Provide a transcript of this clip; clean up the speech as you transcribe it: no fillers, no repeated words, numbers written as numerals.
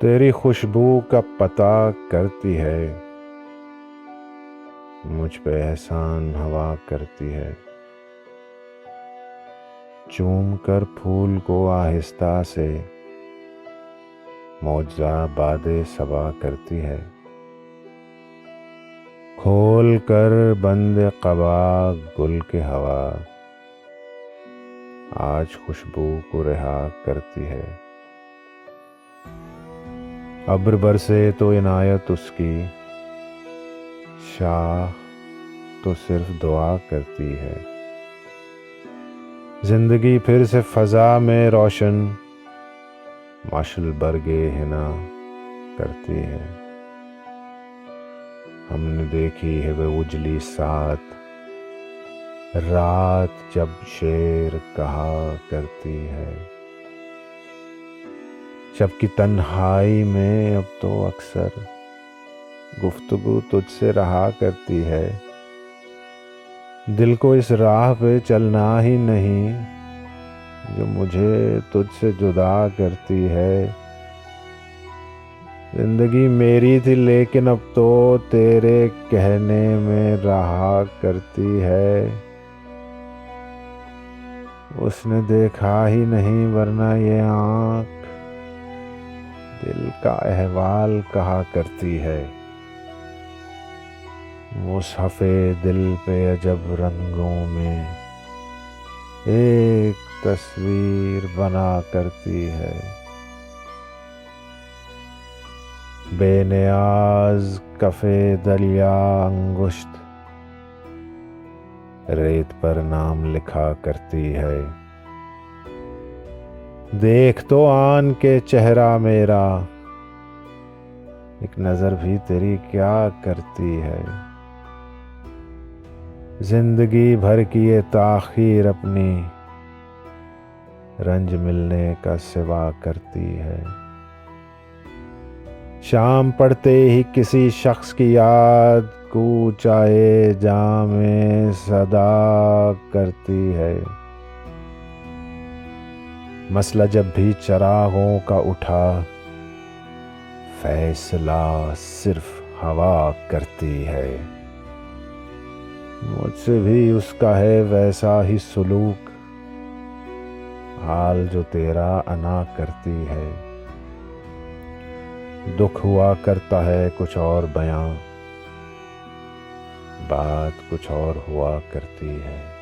तेरी खुशबू का पता करती है, मुझ पे एहसान हवा करती है। चूम कर फूल को आहिस्ता से मौजा बादे सबा करती है। खोल कर बंद क़बा गुल के हवा आज खुशबू को रिहा करती है। अब्र बरसे तो इनायत उसकी, शाह तो सिर्फ दुआ करती है। जिंदगी फिर से फ़ज़ा में रोशन माशल बरगे हिना करती है। हमने देखी है वह उजली साथ, रात जब शेर कहा करती है। जबकि तन्हाई में अब तो अक्सर गुफ्तगू तुझसे रहा करती है। दिल को इस राह पे चलना ही नहीं जो मुझे तुझसे जुदा करती है। जिंदगी मेरी थी लेकिन अब तो तेरे कहने में रहा करती है। उसने देखा ही नहीं वरना ये आँख दिल का अहवाल कहा करती है। मुसहफ़े दिल पे अजब रंगों में एक तस्वीर बना करती है। बेनियाज कफ़े दलिया अंगुश्त रेत पर नाम लिखा करती है। देख तो आन के चेहरा मेरा, एक नज़र भी तेरी क्या करती है। जिंदगी भर की ये ताख़ीर अपनी रंज मिलने का सिवा करती है। शाम पड़ते ही किसी शख्स की याद कूचाए जामे सदा करती है। मसला जब भी चरागों का उठा, फैसला सिर्फ हवा करती है। मुझसे भी उसका है वैसा ही सुलूक, हाल जो तेरा अना करती है। दुख हुआ करता है कुछ और बयां, बात कुछ और हुआ करती है।